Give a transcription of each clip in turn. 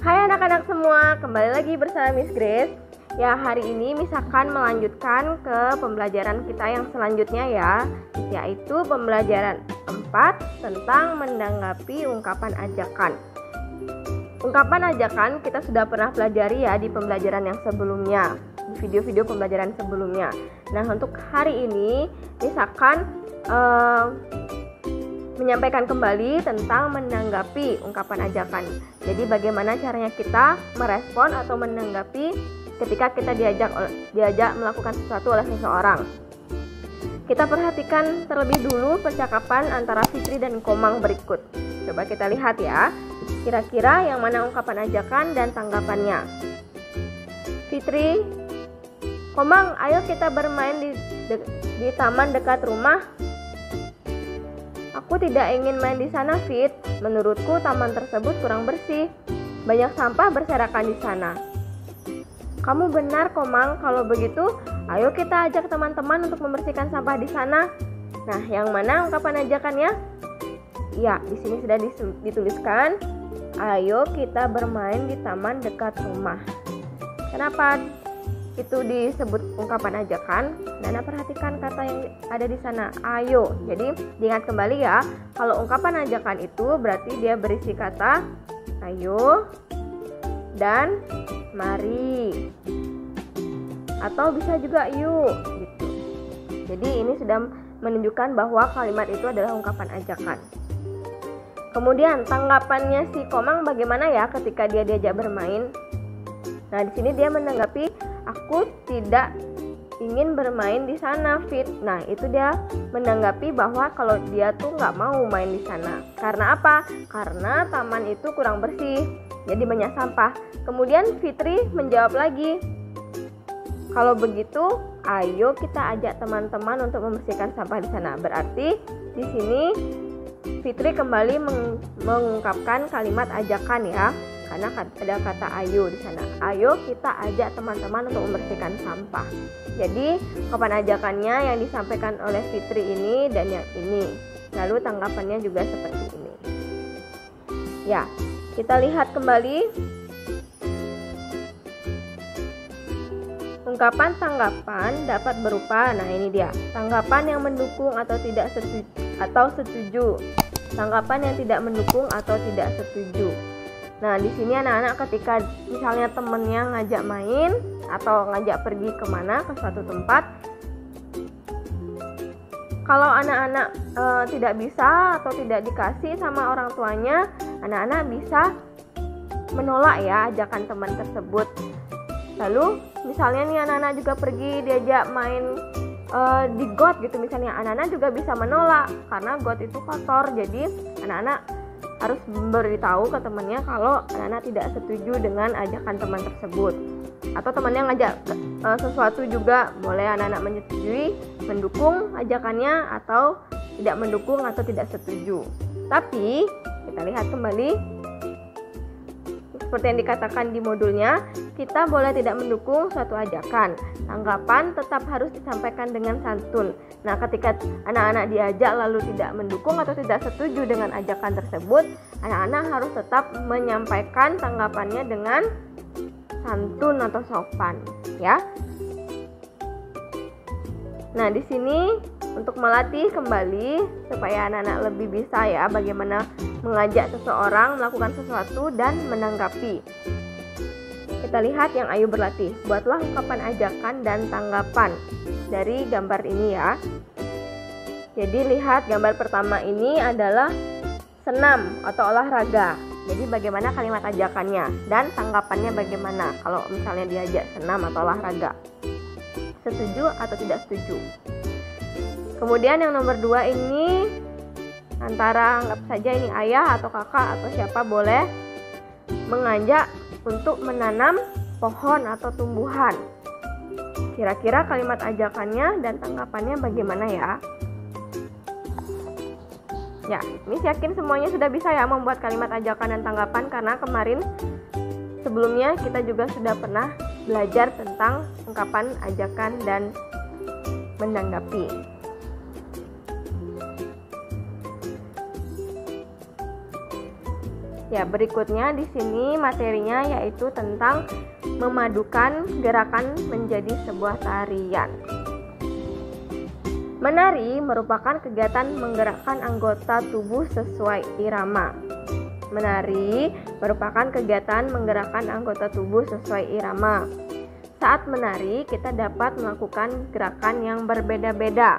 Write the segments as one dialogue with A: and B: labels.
A: Hai anak-anak semua, kembali lagi bersama Miss Grace. Ya, hari ini Miss akan melanjutkan ke pembelajaran kita yang selanjutnya ya, yaitu pembelajaran 4 tentang menanggapi ungkapan ajakan. Ungkapan ajakan kita sudah pernah pelajari ya di pembelajaran yang sebelumnya, di video-video pembelajaran sebelumnya. Nah, untuk hari ini Miss akan menyampaikan kembali tentang menanggapi ungkapan ajakan. Jadi bagaimana caranya kita merespon atau menanggapi ketika kita diajak melakukan sesuatu oleh seseorang. Kita perhatikan terlebih dulu percakapan antara Fitri dan Komang berikut. Coba kita lihat ya, kira-kira yang mana ungkapan ajakan dan tanggapannya. Fitri, Komang, ayo kita bermain di taman dekat rumah. Aku tidak ingin main di sana, Fit. Menurutku taman tersebut kurang bersih. Banyak sampah berserakan di sana. Kamu benar, Komang. Kalau begitu, ayo kita ajak teman-teman untuk membersihkan sampah di sana. Nah, yang mana ungkapan ajakannya? Ya, di sini sudah dituliskan. Ayo kita bermain di taman dekat rumah. Kenapa itu disebut ungkapan ajakan? Nana perhatikan kata yang ada di sana, ayo. Jadi diingat kembali ya, kalau ungkapan ajakan itu berarti dia berisi kata ayo dan mari, atau bisa juga yuk gitu. Jadi ini sudah menunjukkan bahwa kalimat itu adalah ungkapan ajakan. Kemudian tanggapannya si Komang bagaimana ya ketika dia diajak bermain? Nah, di sini dia menanggapi, aku tidak ingin bermain di sana, Fit. Nah, itu dia menanggapi bahwa kalau dia tuh nggak mau main di sana. Karena apa? Karena taman itu kurang bersih, jadi banyak sampah. Kemudian Fitri menjawab lagi, kalau begitu, ayo kita ajak teman-teman untuk membersihkan sampah di sana. Berarti di sini Fitri kembali mengungkapkan kalimat ajakan ya. Karena ada kata ayo di sana. Ayo kita ajak teman-teman untuk membersihkan sampah. Jadi ungkapan ajakannya yang disampaikan oleh Fitri ini dan yang ini. Lalu tanggapannya juga seperti ini. Ya, kita lihat kembali. Ungkapan tanggapan dapat berupa, nah ini dia, tanggapan yang mendukung atau tidak setuju. Tanggapan yang tidak mendukung atau tidak setuju. Nah, di sini anak-anak ketika misalnya temennya ngajak main atau ngajak pergi kemana ke suatu tempat, kalau anak-anak tidak bisa atau tidak dikasih sama orang tuanya, anak-anak bisa menolak ya ajakan teman tersebut. Lalu misalnya nih anak-anak juga pergi diajak main di got gitu misalnya, anak-anak juga bisa menolak karena got itu kotor. Jadi anak-anak harus memberitahu ke temannya kalau anak-anak tidak setuju dengan ajakan teman tersebut. Atau temannya ngajak sesuatu juga boleh anak-anak menyetujui, mendukung ajakannya, atau tidak mendukung atau tidak setuju. Tapi kita lihat kembali seperti yang dikatakan di modulnya, kita boleh tidak mendukung suatu ajakan. Tanggapan tetap harus disampaikan dengan santun. Nah, ketika anak-anak diajak lalu tidak mendukung atau tidak setuju dengan ajakan tersebut, anak-anak harus tetap menyampaikan tanggapannya dengan santun atau sopan, ya. Nah, di sini untuk melatih kembali supaya anak-anak lebih bisa ya bagaimana mengajak seseorang melakukan sesuatu dan menanggapi. Kita lihat yang ayo berlatih. Buatlah ungkapan ajakan dan tanggapan dari gambar ini ya. Jadi lihat gambar pertama ini adalah senam atau olahraga. Jadi bagaimana kalimat ajakannya dan tanggapannya bagaimana kalau misalnya diajak senam atau olahraga. Setuju atau tidak setuju. Kemudian yang nomor 2 ini antara anggap saja ini ayah atau kakak atau siapa boleh mengajak untuk menanam pohon atau tumbuhan. Kira-kira kalimat ajakannya dan tanggapannya bagaimana ya? Ya, Miss yakin semuanya sudah bisa ya membuat kalimat ajakan dan tanggapan karena kemarin sebelumnya kita juga sudah pernah belajar tentang ungkapan ajakan dan menanggapi. Ya, berikutnya di sini materinya yaitu tentang memadukan gerakan menjadi sebuah tarian. Menari merupakan kegiatan menggerakkan anggota tubuh sesuai irama. Menari merupakan kegiatan menggerakkan anggota tubuh sesuai irama. Saat menari, kita dapat melakukan gerakan yang berbeda-beda.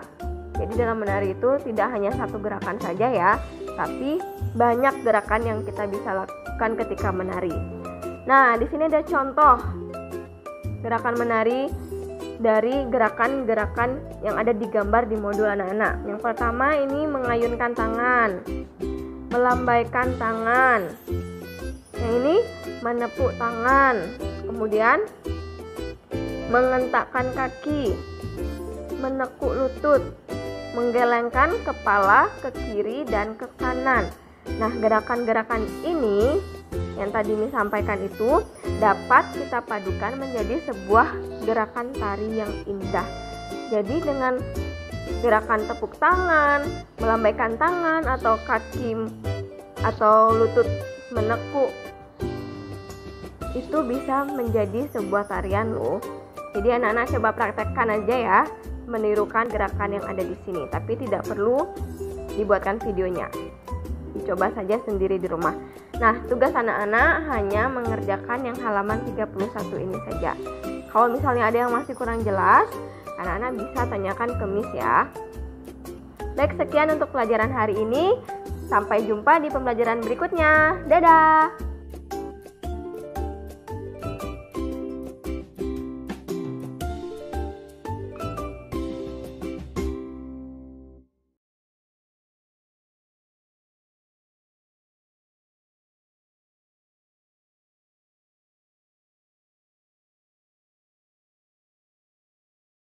A: Jadi dalam menari itu tidak hanya satu gerakan saja ya, tapi banyak gerakan yang kita bisa lakukan ketika menari. Nah, di sini ada contoh gerakan menari dari gerakan-gerakan yang ada di gambar di modul anak-anak. Yang pertama ini mengayunkan tangan, melambaikan tangan. Yang ini menepuk tangan, kemudian mengentakkan kaki, menekuk lutut, menggelengkan kepala ke kiri dan ke kanan. Nah, gerakan-gerakan ini yang tadi Miss sampaikan itu dapat kita padukan menjadi sebuah gerakan tari yang indah. Jadi dengan gerakan tepuk tangan, melambaikan tangan, atau kaki atau lutut menekuk, itu bisa menjadi sebuah tarian loh. Jadi anak-anak coba praktekkan aja ya, menirukan gerakan yang ada di sini, tapi tidak perlu dibuatkan videonya. Dicoba saja sendiri di rumah. Nah, tugas anak-anak hanya mengerjakan yang halaman 31 ini saja. Kalau misalnya ada yang masih kurang jelas, anak-anak bisa tanyakan ke Miss ya. Baik, sekian untuk pelajaran hari ini. Sampai jumpa di pembelajaran berikutnya. Dadah!